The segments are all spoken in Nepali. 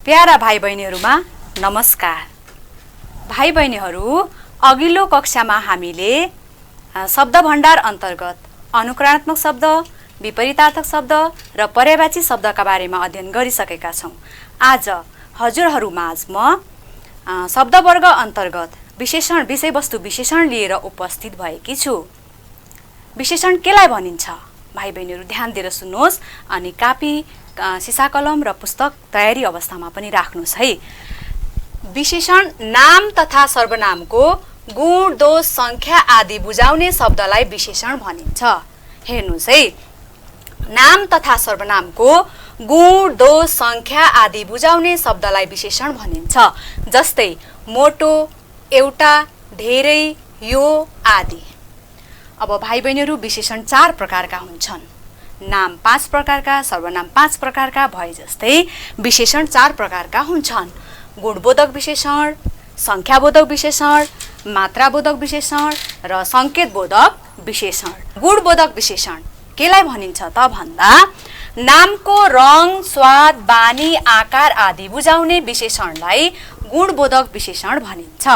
प्यारा भाइ बहिनीहरुमा नमस्कार। भाइ बहिनीहरु, अघिल्लो कक्षामा हामीले शब्द भण्डार अन्तर्गत अनुकरणात्मक शब्द, विपरीतार्थक शब्द र पर्यायवाची शब्दका बारेमा अध्ययन गरिसकेका छौं। आज हजुरहरु माझ म शब्दवर्ग अन्तर्गत विशेषण विषयवस्तु विशेषण लिएर उपस्थित भएकी छु। विशेषण केलाई भनिन्छ? भाइ बहिनीहरु ध्यान दिएर सुन्नुहोस् अनि कापी, सिसा कलम र पुस्तक तयारी अवस्थामा पनि राख्नुहोस् है। विशेषण नाम तथा सर्वनामको गुण, दोष, संख्या आदि बुझाउने शब्दलाई विशेषण भनिन्छ। हेर्नुहोस् है, नाम तथा सर्वनामको गुण, दोष, संख्या आदि बुझाउने शब्दलाई विशेषण भनिन्छ। जस्तै मोटो, एउटा, धेरै, यो आदि। अब भाइ बहिनीहरु, विशेषण 4 प्रकारका हुन्छन्। नाम 5 प्रकारका, सर्वनाम 5 प्रकारका भए जस्तै विशेषण 4 प्रकारका हुन्छन्। गुणबोधक विशेषण, संख्याबोधक विशेषण, मात्राबोधक विशेषण र संकेतबोधक विशेषण। गुणबोधक विशेषण केलाई भनिन्छ त भन्दा नामको रङ, स्वाद, बानी, आकार आदि बुझाउने विशेषणलाई गुणबोधक विशेषण भनिन्छ।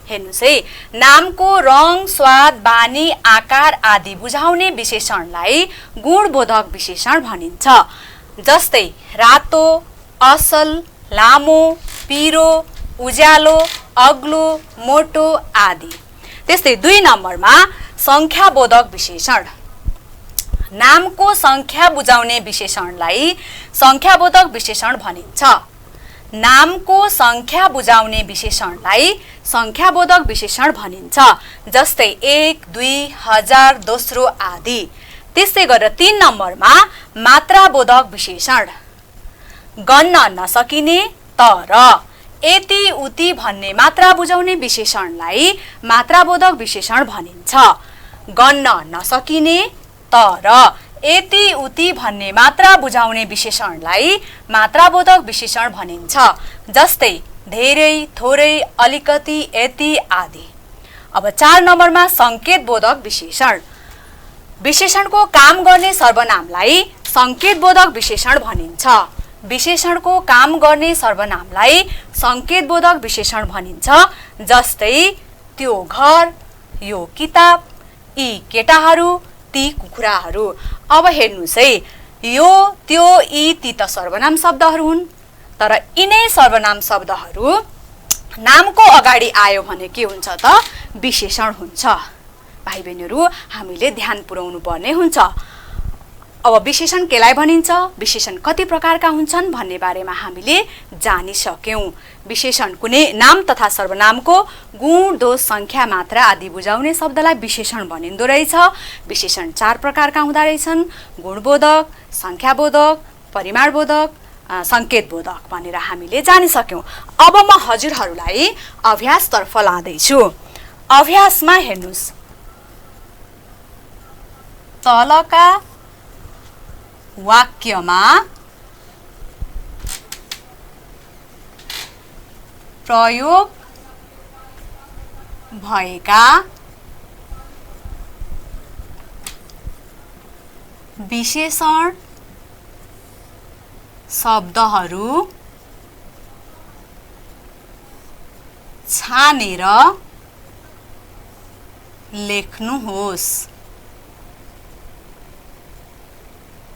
हेर्नुस् है, नामको रङ, स्वाद, बानी, आकार आदि बुझाउने विशेषणलाई गुणबोधक विशेषण भनिन्छ। जस्तै रातो, असल, लामो, पिरो, उज्यालो, अग्लो, मोटो आदि। त्यस्तै 2 नम्बरमा संख्याबोधक विशेषण। नामको संख्या बुझाउने विशेषणलाई संख्याबोधक विशेषण भनिन्छ। नामको संख्या बुझाउने विशेषणलाई संख्याबोधक विशेषण भनिन्छ। जस्तै 1, 2, 1000, दोस्रो आदि। त्यस्तै गरेर 3 नम्बरमा मात्राबोधक विशेषण। गन्न नसकिने तर, यति उति भन्ने मात्रा बुझाउने विशेषणलाई मात्राबोधक विशेषण भनिन्छ। गन्न नसकिने तर, यति उति भन्ने मात्रा बुझाउने विशेषणलाई मात्राबोधक विशेषण भनिन्छ। जस्तै धेरै, थोरै, अलिकति, यति आदि। अब 4 नम्बरमा संकेतबोधक विशेषण। विशेषणको काम गर्ने सर्वनामलाई संकेतबोधक विशेषण भनिन्छ। विशेषणको काम गर्ने सर्वनामलाई संकेतबोधक विशेषण भनिन्छ। जस्तै त्यो घर, यो किताब, यी केटाहरू, ती कुखुराहरू। अब हेर्नुस् है, यो, त्यो, यी, ती त सर्वनाम शब्दहरू हुन्, तर यिनै सर्वनाम शब्दहरू नामको अगाडि आयो भने के हुन्छ त? विशेषण हुन्छ। भाइ बहिनीहरु, हामीले ध्यान पुर्याउनु पर्ने हुन्छ। अब विशेषण केलाई भनिन्छ, विशेषण कति प्रकारका हुन्छन् भन्ने बारेमा हामीले जानिसक्यौं। विशेषण कुनै नाम तथा सर्वनामको गुण, दोष, संख्या, मात्रा आदि बुझाउने शब्दलाई विशेषण भनिन्दो रहेछ। विशेषण 4 प्रकारका हुँदा रहेछन्। गुणबोधक, संख्याबोधक, परिमाणबोधक, संकेतबोधक भनेर हामीले जानिसक्यौं। अब म हजुरहरूलाई अभ्यासतर्फ लाँदैछु। अभ्यासमा हेर्नुस्, तलका वाक्यमा प्रयोग भएका विशेषण शब्दहरू छानेर लेख्नुहोस्।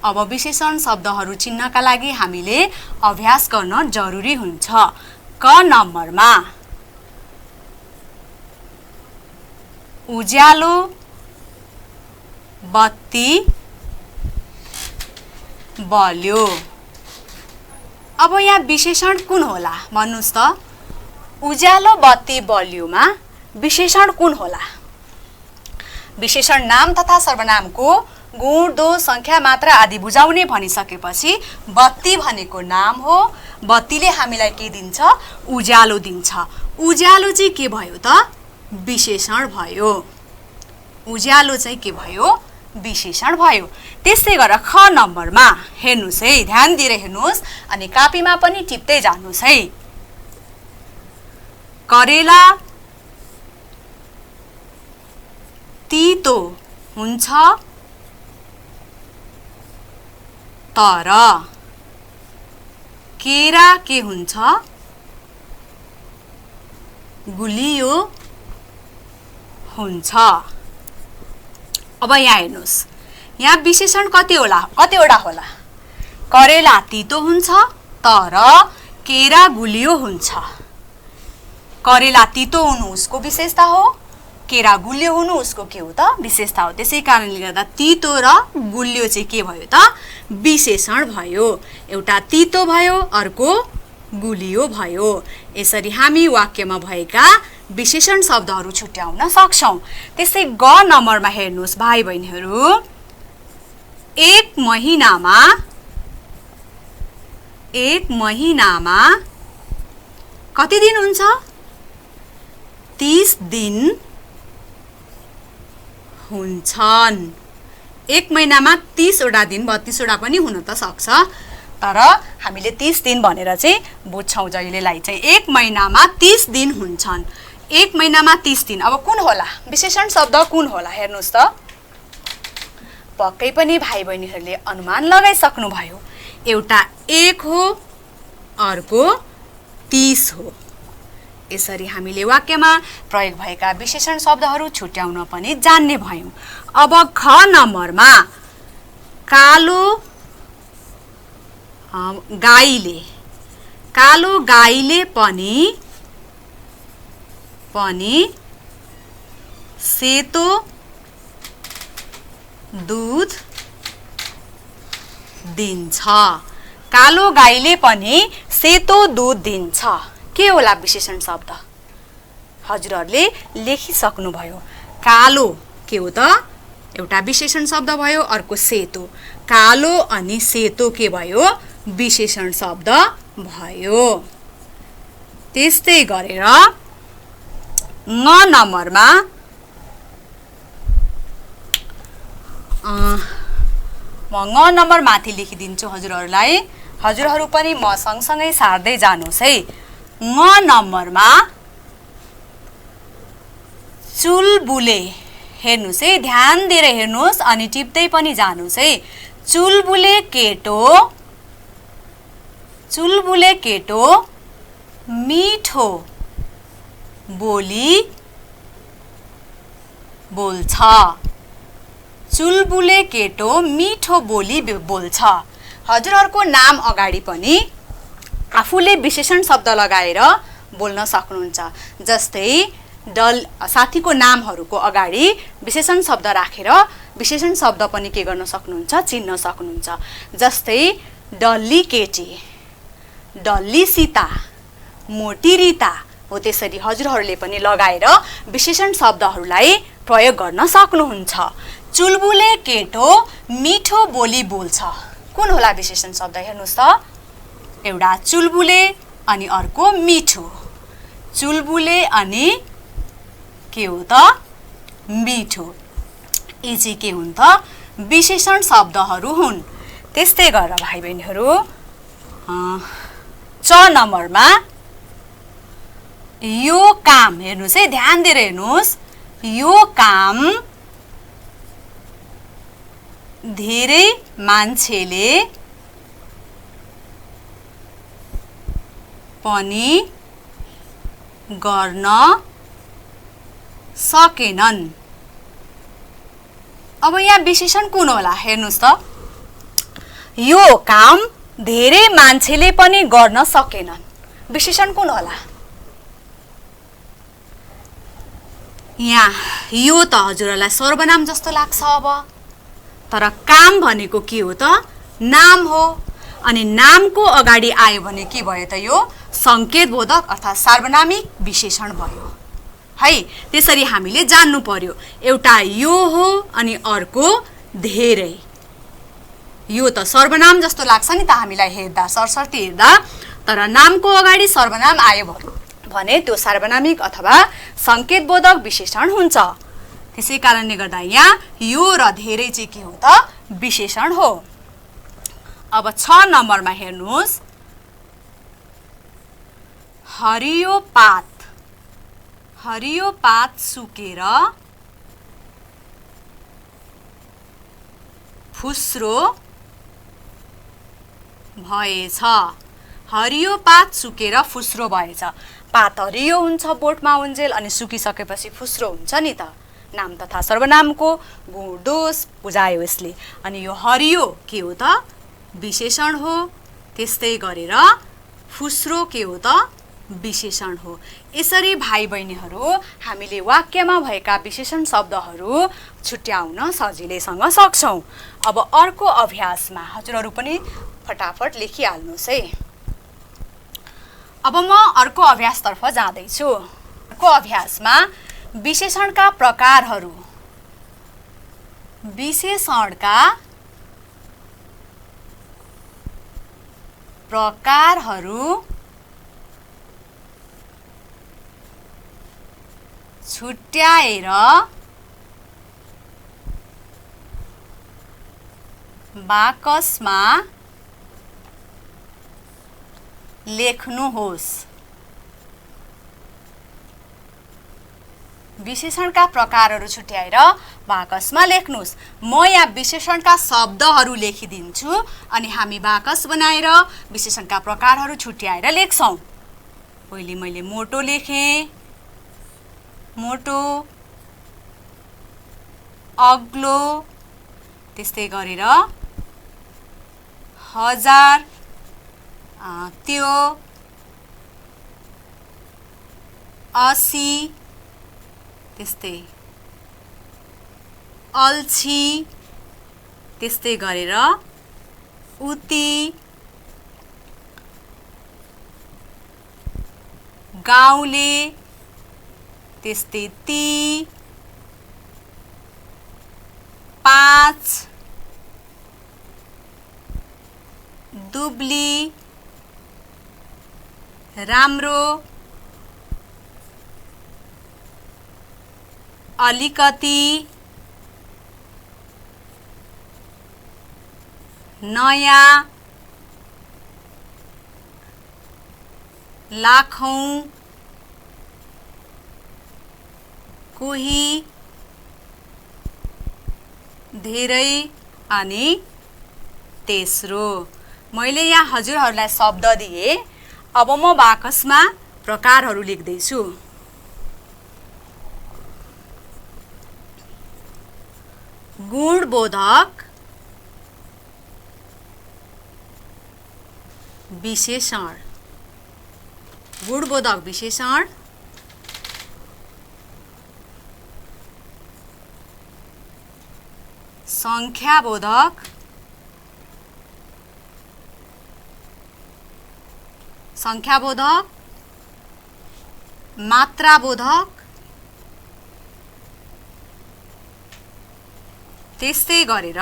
अब विशेषण शब्दहरू चिन्नका लागि हामीले अभ्यास गर्न जरुरी हुन्छ। क नम्बरमा उज्यालो, बत्ती बल्यो। अब यहाँ विशेषण कुन होला भन्नुस् त? उज्यालो, बत्ती बल्योमा विशेषण कुन होला? विशेषण नाम तथा सर्वनामको गुण, दोष, संख्या, मात्रा आदि बुझाउने भनिसकेपछि बत्ती भनेको नाम हो। बत्तीले हामीलाई के दिन्छ? उज्यालो दिन्छ। उज्यालो चाहिँ के भयो त? विशेषण भयो। उज्यालो चाहिँ के भयो? विशेषण भयो। त्यसै गरेर ख नम्बरमा हेर्नुस् है, ध्यान दिएर हेर्नुस् अनि कापीमा पनि टिप्दै जानुस् है। करेला तीतो हुन्छ तर केरा के हुन्छ? गुलियो हुन्छ। अब यहाँ हेर्नुहोस्, यहाँ विशेषण कतिवटा होला? करेला तितो हुन्छ तर केरा गुलियो हुन्छ। करेला तितो हुनु उसको विशेषता हो, केरा गुलियो हुनु उसको के हो त? विशेषता हो। त्यसै कारणले गर्दा तितो र गुलियो चाहिँ के भयो त? विशेषण भयो। एउटा तितो भयो, अर्को गुलियो भयो। यसरी हामी वाक्यमा भएका विशेषण शब्दहरू छुट्याउन सक्छौं। त्यसै ग नम्बरमा हेर्नुहोस् भाइ बहिनीहरू, एक महिनामा कति दिन हुन्छ? 30 दिन हुन्छन्। एक महिनामा 30 वटा दिन, 32 वटा पनि हुन त सक्छ, तर हामीले 30 दिन भनेर चाहिँ बुझ्छौं जहिलेलाई चाहिँ। एक महिनामा 30 दिन हुन्छन्। एक महिनामा 30 दिन। अब कुन होला विशेषण शब्द? कुन होला हेर्नुहोस् त। पक्कै पनि भाइ बहिनीहरूले अनुमान लगाइसक्नु भयो। एउटा 1 हो, अर्को 30 हो। यसरी हामीले वाक्यमा प्रयोग भएका विशेषण शब्दहरू छुट्याउन पनि जान्ने भयौं। अब ख नम्बरमा कालो गाईले पनि सेतो दूध दिन्छ। कालो गाईले पनि सेतो दूध दिन्छ। के होला विशेषण शब्द? हजुरहरूले लेखिसक्नु भयो। कालो के हो त? एउटा विशेषण शब्द भयो, अर्को सेतो। कालो अनि सेतो के भयो? विशेषण शब्द भयो। त्यस्तै गरेर ङ नम्बरमा म ङ नम्बर माथि लेखिदिन्छु हजुरहरूलाई। हजुरहरू पनि म सँगसँगै सार्दै जानुहोस् है। ङ नम्बरमा चुलबुले, हेर्नुहोस् है, ध्यान दिएर हेर्नुहोस् अनि टिप्दै पनि जानुहोस् है। चुलबुले केटो मिठो बोली बोल्छ। चुलबुले केटो मिठो बोली बोल्छ। हजुरहरूको नाम अगाडि पनि आफूले विशेषण शब्द लगाएर बोल्न सक्नुहुन्छ। जस्तै साथीको नामहरूको अगाडि विशेषण शब्द राखेर विशेषण शब्द पनि के गर्न सक्नुहुन्छ? चिन्न सक्नुहुन्छ। जस्तै डल्ली केटी, डल्ली सीता, मोटी रिता हो। त्यसरी हजुरहरूले पनि लगाएर विशेषण शब्दहरूलाई प्रयोग गर्न सक्नुहुन्छ। चुलबुले केटो मिठो बोली बोल्छ। कुन होला विशेषण शब्द? हेर्नुहोस् त, एउटा चुलबुले अनि अर्को मिठो। चुलबुले अनि के हो त? मिठो। यी चाहिँ के हुन् त? विशेषण शब्दहरू हुन्। त्यस्तै गरेर भाइ बहिनीहरू च नम्बरमा यो काम, हेर्नुहोस् है, ध्यान दिएर हेर्नुहोस्। यो काम धेरै मान्छेले पनि गर्न सकेनन्। अब यहाँ विशेषण कुन होला? हेर्नुहोस् त, यो काम धेरै मान्छेले पनि गर्न सकेनन्। विशेषण कुन होला? यहाँ यो त हजुरहरूलाई सर्वनाम जस्तो लाग्छ अब, तर काम भनेको के हो त? नाम हो। अनि नामको अगाडि आयो भने के भयो त? यो संकेतबोधक अर्थात् सार्वनामिक विशेषण भयो है। त्यसरी हामीले जान्नु पर्यो। एउटा यो हो अनि अर्को धेरै। यो त सर्वनाम जस्तो लाग्छ नि त हामीलाई हेर्दा, सरसर्ती हेर्दा, तर नामको अगाडि सर्वनाम आयो भने त्यो सार्वनामिक अथवा संकेतबोधक विशेषण हुन्छ। त्यसै कारणले गर्दा यहाँ यो र धेरै चाहिँ के हो त? विशेषण हो। अब 6 नम्बरमा हेर्नुहोस्, हरियो पात सुकेर फुस्रो भएछ। हरियो पात सुकेर फुस्रो भएछ। पात हरियो हुन्छ बोटमा उन्जेल अनि सुकिसकेपछि फुस्रो हुन्छ नि त। नाम तथा सर्वनामको गुण दोष बुझायो यसले। अनि यो हरियो के हो त? विशेषण हो। त्यस्तै गरेर फुस्रो के हो त? विशेषण हो। यसरी भाइ बहिनीहरू हामीले वाक्यमा भएका विशेषण शब्दहरू छुट्याउन सजिलैसँग सक्छौँ। अब अर्को अभ्यासमा हजुरहरू पनि फटाफट लेखिहाल्नुहोस् है। अब म अर्को अभ्यासतर्फ जाँदैछु। अर्को अभ्यासमा विशेषणका प्रकारहरू, विशेषणका प्रकारहरू छुट्याएर बाकसमा लेख्नुहोस्। विशेषणका प्रकारहरू छुट्याएर बाकसमा लेख्नुहोस्। म यहाँ विशेषणका शब्दहरू लेखिदिन्छु अनि हामी बाकस बनाएर विशेषणका प्रकारहरू छुट्याएर लेख्छौँ। पहिले मैले मोटो लेखेँ, मोटो, अग्लो, त्यस्तै गरेर हजार, त्यो, 80, त्यस्तै अल्छी, त्यस्तै गरेर उति, गाउँले, त्यस्तै ती, 5, दुब्ली, राम्रो, अलिकति, नयाँ, लाखौं, कोही, धेरै अनि तेस्रो। मैले यहाँ हजुरहरूलाई शब्द दिए। अब म बाकसमा प्रकारहरू लेख्दैछु। गुणबोधक विशेषण, गुणबोधक विशेषण, संख्याबोधक, संख्याबोधक, मात्राबोधक, त्यस्तै गरेर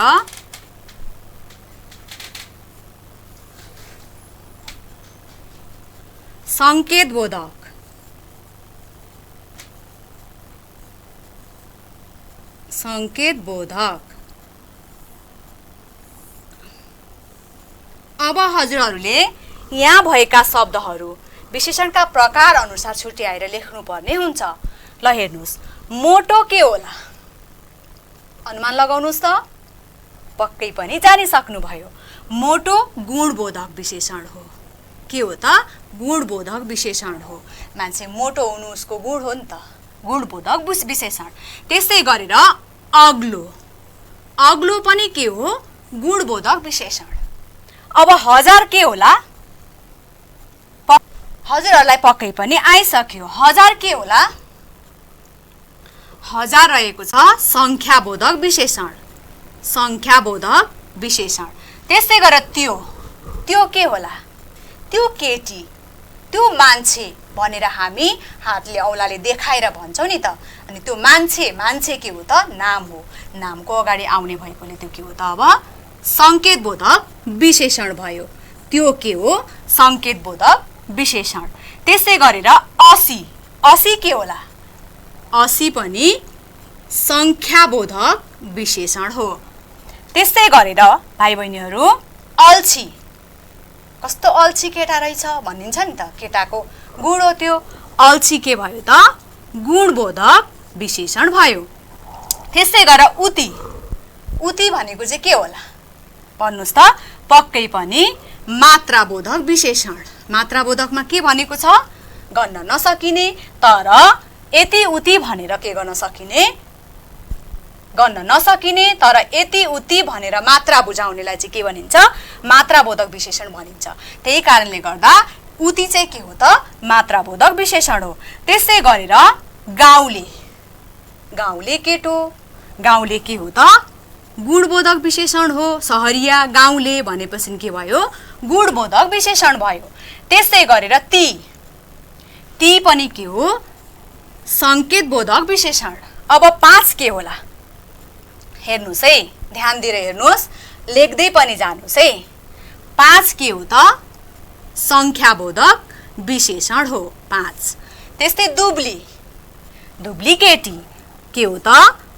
संकेतबोधक, संकेतबोधक। अब हजुरहरूले यहाँ भएका शब्दहरू विशेषणका प्रकार अनुसार छुट्याएर लेख्नुपर्ने हुन्छ। ल हेर्नुहोस्, मोटो के होला? अनुमान लगाउनुहोस् त। पक्कै पनि जानिसक्नुभयो। मोटो गुणबोधक विशेषण हो। के हो त? गुणबोधक विशेषण हो। मान्छे मोटो हुनु उसको गुण हो नि त, गुणबोधक विशेषण। त्यस्तै गरेर अग्लो, अग्लो पनि के हो? गुणबोधक विशेषण। अब हजार के होला? हजुरहरूलाई पक्कै पनि आइसक्यो। हजार के होला? हजार रहेको छ संख्याबोधक विशेषण, संख्याबोधक विशेषण। त्यस्तै गरेर त्यो, त्यो के होला? त्यो केटी, त्यो मान्छे भनेर हामी हातले औलाले देखाएर भन्छौँ नि त। अनि त्यो मान्छे, मान्छे के हो त? नाम हो। नामको अगाडि आउने भएकोले त्यो के हो त? अब संकेतबोधक विशेषण भयो। त्यो के हो? संकेतबोधक विशेषण। त्यसै गरेर 80, 80 के होला? 80 पनि संख्याबोधक विशेषण हो। त्यस्तै गरेर भाइ बहिनीहरू अल्छी, कस्तो अल्छी केटा रहेछ भनिन्छ नि त, केटाको गुण हो त्यो। अल्छी के भयो त? गुणबोधक विशेषण भयो। त्यस्तै गरेर उति, उति भनेको चाहिँ के होला भन्नुहोस् त? पक्कै पनि मात्राबोधक विशेषण। मात्राबोधकमा के भनेको छ? गन्न नसकिने तर यति उति भनेर के गर्न सकिने? गन्न नसकिने तर यति उति भनेर मात्रा बुझाउनेलाई चाहिँ के भनिन्छ? मात्राबोधक विशेषण भनिन्छ। त्यही कारणले गर्दा उति चाहिँ के हो त? मात्राबोधक विशेषण हो। त्यसै गरेर गाउँले, गाउँले केटो, गाउँले के हो त? गुणबोधक विशेषण हो। सहरिया गाउँले भनेपछि के भयो? गुणबोधक विशेषण भयो। त्यसै गरेर ती, ती पनि के हो? संकेतबोधक विशेषण। अब 5 के होला? हेर्नुस् है, ध्यान दिएर हेर्नुस्, लेख्दै पनि जानुस् है। 5 के हो त? संख्याबोधक विशेषण हो 5। त्यस्तै दुब्ली, दुब्ली केटी के हो त?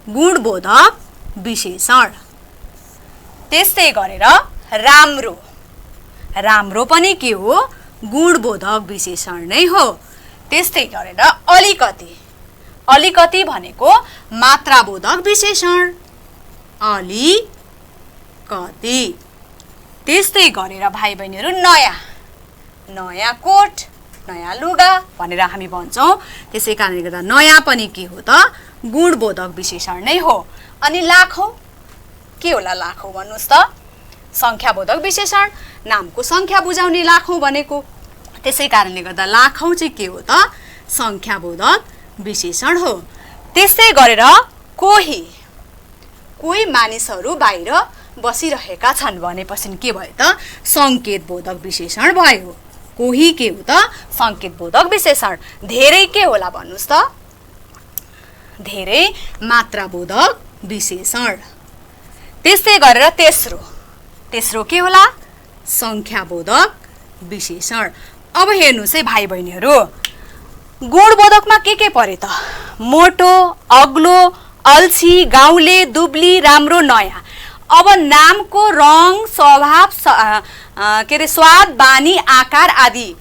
गुणबोधक विशेषण। त्यस्तै गरेर राम्रो, राम्रो पनि के हो? गुणबोधक विशेषण नै हो। त्यस्तै गरेर अलिकति, अलिकति भनेको मात्राबोधक विशेषण। अलिकति। त्यस्तै गरेर भाइ बहिनीहरू नयाँ, नयाँ कोट, नयाँ लुगा भनेर हामी भन्छौँ। त्यसै कारणले गर्दा नयाँ पनि के हो त? गुणबोधक विशेषण नै हो। अनि लाखौँ के होला? लाखौँ भन्नुहोस् त? संख्याबोधक विशेषण। नामको संख्या बुझाउने लाखौँ भनेको। त्यसै कारणले गर्दा लाखौँ चाहिँ के हो त? संख्याबोधक विशेषण हो। त्यस्तै गरेर कोही, कोही मानिसहरू बाहिर बसिरहेका छन् भनेपछि के भयो त? संकेतबोधक विशेषण भयो। कोही के हो त? संकेतबोधक विशेषण। धेरै के होला भन्नुहोस् त? धेरै मात्राबोधक विशेषण। त्यस्तै गरेर तेस्रो, तेस्रो के होला? संख्याबोधक विशेषण। अब हेर्नुहोस् है भाइ बहिनीहरू, गुणबोधकमा के परे त? मोटो, अग्लो, अल्छी, गाउँले, दुब्ली, राम्रो, नयाँ। अब नामको रङ, स्वभाव, के अरे स्वाद, बानी, आकार आदि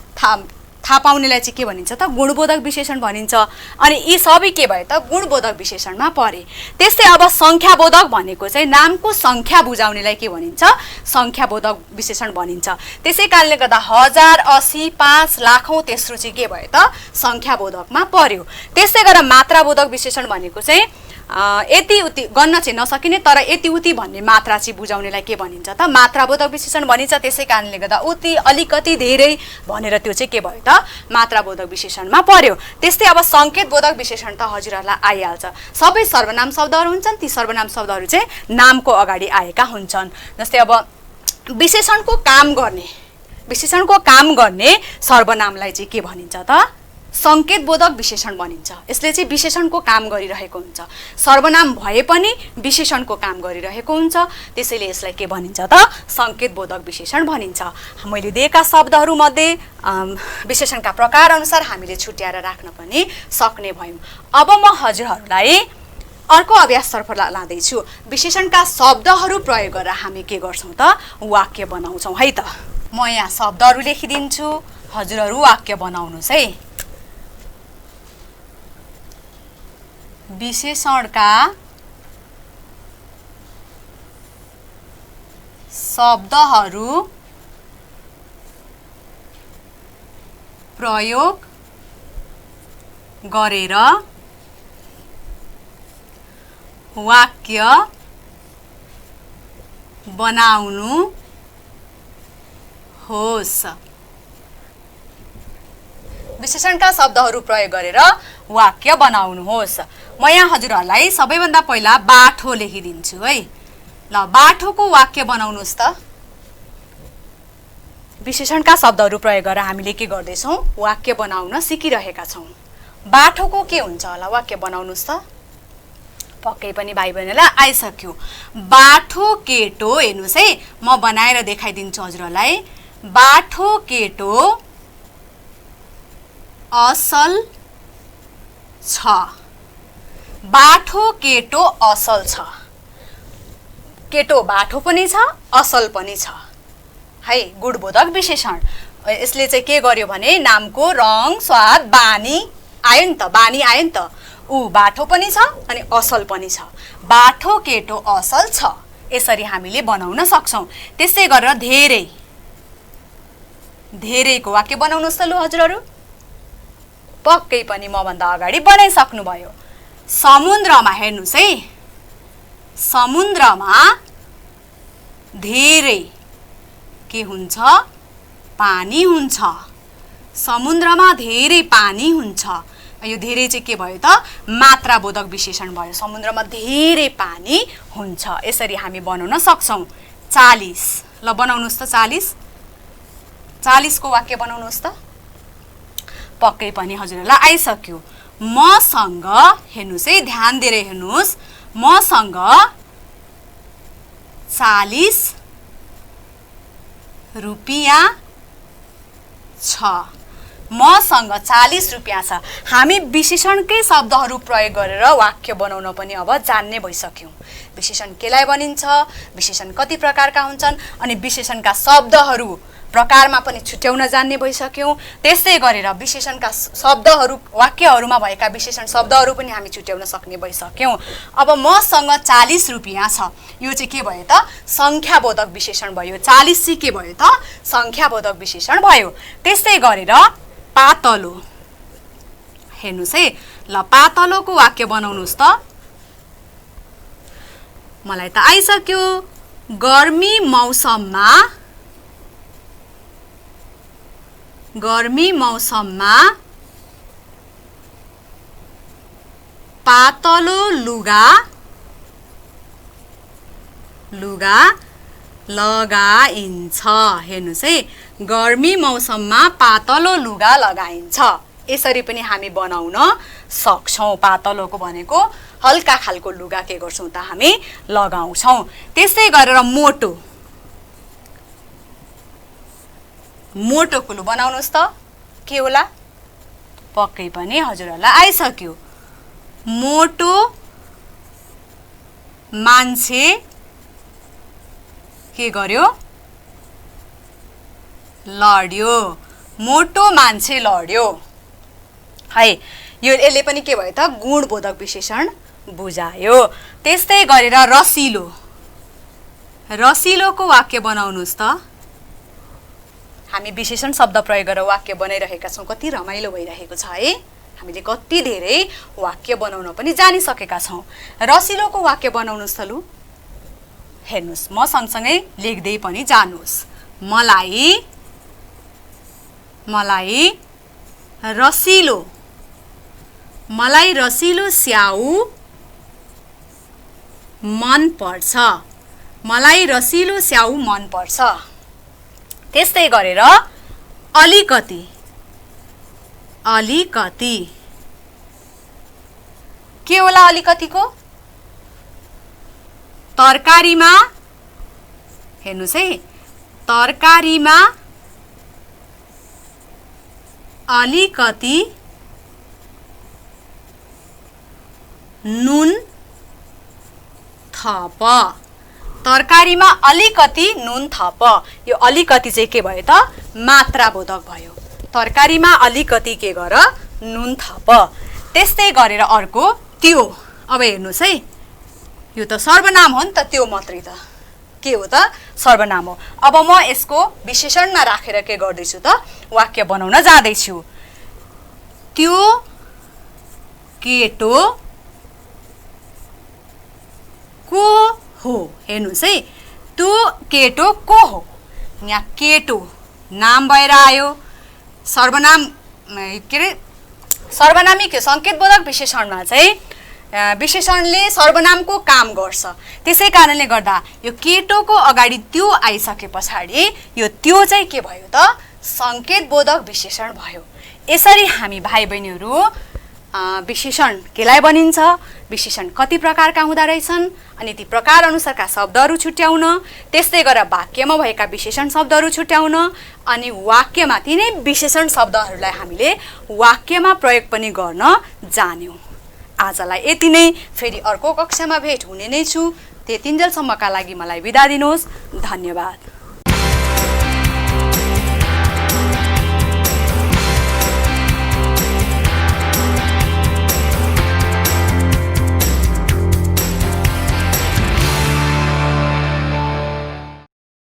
थाहा पाउनेलाई चाहिँ के भनिन्छ त? गुणबोधक विशेषण भनिन्छ। अनि यी सबै के भयो त? गुणबोधक विशेषणमा परे। त्यस्तै अब संख्याबोधक भनेको चाहिँ नामको संख्या बुझाउनेलाई के भनिन्छ? संख्याबोधक विशेषण भनिन्छ। त्यसै कारणले गर्दा 1000, 80, 5, लाखौँ तेस्रो चाहिँ के भयो त? संख्याबोधकमा पर्यो। त्यस्तै गरेर मात्राबोधक विशेषण भनेको चाहिँ यति उति गन्न चाहिँ नसकिने तर यति उति भन्ने मात्रा चाहिँ बुझाउनेलाई के भनिन्छ त? मात्राबोधक विशेषण भनिन्छ। त्यसै कारणले गर्दा उति, अलिकति, धेरै भनेर त्यो चाहिँ के भयो त? मात्राबोधक विशेषणमा पर्यो। त्यस्तै अब संकेतबोधक विशेषण त हजुरहरूलाई आइहाल्छ। सबै सर्वनाम शब्दहरू हुन्छन्। ती सर्वनाम शब्दहरू चाहिँ नामको अगाडि आएका हुन्छन्। जस्तै अब विशेषणको काम गर्ने, विशेषणको काम गर्ने सर्वनामलाई चाहिँ के भनिन्छ त? संकेतबोधक विशेषण भनिन्छ। यसले चाहिँ विशेषणको काम गरिरहेको हुन्छ। सर्वनाम भए पनि विशेषणको काम गरिरहेको हुन्छ। त्यसैले यसलाई के भनिन्छ त? संकेतबोधक विशेषण भनिन्छ। मैले दिएका शब्दहरूमध्ये विशेषणका प्रकार अनुसार हामीले छुट्याएर राख्न पनि सक्ने भयौँ। अब म हजुरहरूलाई अर्को अभ्यासतर्फ लाँदैछु। विशेषणका शब्दहरू प्रयोग गरेर हामी के गर्छौँ त? वाक्य बनाउँछौँ है त। म यहाँ शब्दहरू लेखिदिन्छु, हजुरहरू वाक्य बनाउनुहोस् है। विशेषणका शब्दहरू प्रयोग गरेर वाक्य बनाउनुहोस्। विशेषणका शब्दहरू प्रयोग गरेर वाक्य बनाउनुहोस्। म यहाँ हजुरहरूलाई सबैभन्दा पहिला बाठो लेखिदिन्छु है। ल, बाठोको वाक्य बनाउनुहोस् त। विशेषणका शब्दहरू प्रयोग गरेर हामीले के गर्दैछौँ? वाक्य बनाउन सिकिरहेका छौँ। बाठोको के हुन्छ होला? वाक्य बनाउनुहोस् त। पक्कै पनि भाइ बहिनीलाई आइसक्यो। बाठो केटो, हेर्नुहोस् है, म बनाएर देखाइदिन्छु हजुरहरूलाई। बाठो केटो असल छ। बाठो केटो असल छ। केटो बाठो पनि छ, असल पनि छ है। गुणबोधक विशेषण। यसले चाहिँ के गर्यो भने नामको रङ, स्वाद, बानी आयो नि त, बानी आयो नि त। ऊ बाठो पनि छ अनि असल पनि छ। बाठो केटो असल छ। यसरी हामीले बनाउन सक्छौँ। त्यसै गरेर धेरै, धेरैको वाक्य बनाउनुहोस् त लु हजुरहरू। पक्कै पनि मभन्दा अगाडि बनाइसक्नुभयो। समुद्रमा हेर्नुहोस् है, समुद्रमा धेरै के हुन्छ? पानी हुन्छ। समुद्रमा धेरै पानी हुन्छ। यो धेरै चाहिँ के भयो त? मात्राबोधक विशेषण भयो। समुद्रमा धेरै पानी हुन्छ। यसरी हामी बनाउन सक्छौँ। 40 ल बनाउनुहोस् त 40 को वाक्य बनाउनुहोस् त। पक्कै पनि हजुरहरूलाई आइसक्यो। मसँग हेर्नुहोस् है, ध्यान दिएर हेर्नुहोस्, मसँग 40 रुपियाँ छ। मसँग 40 रुपियाँ छ। हामी विशेषणकै शब्दहरू प्रयोग गरेर वाक्य बनाउन पनि अब जान्ने भइसक्यौँ। विशेषण केलाई भनिन्छ, विशेषण कति प्रकारका हुन्छन्, अनि विशेषणका शब्दहरू प्रकारमा पनि छुट्याउन जान्ने भइसक्यौँ। त्यस्तै गरेर विशेषणका शब्दहरू, वाक्यहरूमा भएका विशेषण शब्दहरू पनि हामी छुट्याउन सक्ने भइसक्यौँ। अब मसँग 40 रुपियाँ छ, यो चाहिँ के भयो त? सङ्ख्याबोधक विशेषण भयो। 40 चाहिँ के भयो त? सङ्ख्याबोधक विशेषण भयो। त्यस्तै गरेर पातलो हेर्नुहोस् है, ल पातलोको वाक्य बनाउनुहोस् त। मलाई त आइसक्यो। गर्मी मौसममा पातलो लुगा लगाइन्छ। हेर्नुहोस् है, गर्मी मौसममा पातलो लुगा लगाइन्छ। यसरी पनि हामी बनाउन सक्छौँ। पातलोको भनेको हल्का खालको लुगा के गर्छौँ त? हामी लगाउँछौँ। त्यस्तै गरेर मोटोको लु बनाउनुहोस् त। के होला? पक्कै पनि हजुरहरूलाई आइसक्यो। मोटो मान्छे के गर्यो? लड्यो। मोटो मान्छे लड्यो है। यसले पनि के भयो त? गुणबोधक विशेषण बुझायो। त्यस्तै गरेर रसिलोको वाक्य बनाउनुहोस् त। हामी विशेषण शब्द प्रयोग गरेर वाक्य बनाइरहेका छौँ। कति रमाइलो भइरहेको छ है। हामीले कति धेरै वाक्य बनाउन पनि जानिसकेका छौँ। रसिलोको वाक्य बनाउनुहोस् त लु। हेर्नुहोस्, म सँगसँगै लेख्दै पनि जानुहोस्। मलाई रसिलो स्याउ मन पर्छ। मलाई रसिलो स्याउ मन पर्छ। त्यस्तै गरेर अलिकति के होला? अलिकतिको तरकारीमा हेर्नुहोस् है, तरकारीमा अलिकति नुन थप। तरकारीमा अलिकति नुन थप। यो अलिकति चाहिँ के भयो त? मात्राबोधक भयो। तरकारीमा अलिकति के गर? नुन थप। त्यस्तै गरेर अर्को त्यो। अब हेर्नुहोस् है, यो त सर्वनाम हो नि त। त्यो मात्रै त के हो त? सर्वनाम हो। अब म यसको विशेषणमा राखेर के गर्दैछु त? वाक्य बनाउन जाँदैछु। त्यो केटो को हो? हेर्नुहोस् है, त्यो केटो को हो? यहाँ केटो नाम भएर आयो। सर्वनाम के अरे? सर्वनामिक सङ्केतबोधक विशेषणमा चाहिँ विशेषणले सर्वनामको काम गर्छ। त्यसै कारणले गर्दा यो केटोको अगाडि त्यो आइसके पछाडि यो त्यो चाहिँ के भयो त? सङ्केतबोधक विशेषण भयो। यसरी हामी भाइ बहिनीहरू विशेषण केलाई भनिन्छ, विशेषण कति प्रकारका हुँदा रहेछन्, अनि ती प्रकार अनुसारका शब्दहरू छुट्याउन, त्यस्तै गरेर वाक्यमा भएका विशेषण शब्दहरू छुट्याउन, अनि वाक्यमा ती नै विशेषण शब्दहरूलाई हामीले वाक्यमा प्रयोग पनि गर्न जान्यौँ। आजलाई यति नै। फेरि अर्को कक्षामा भेट हुने नै छु। त्यतिन्जेलसम्मका लागि मलाई बिदा दिनुहोस्। धन्यवाद।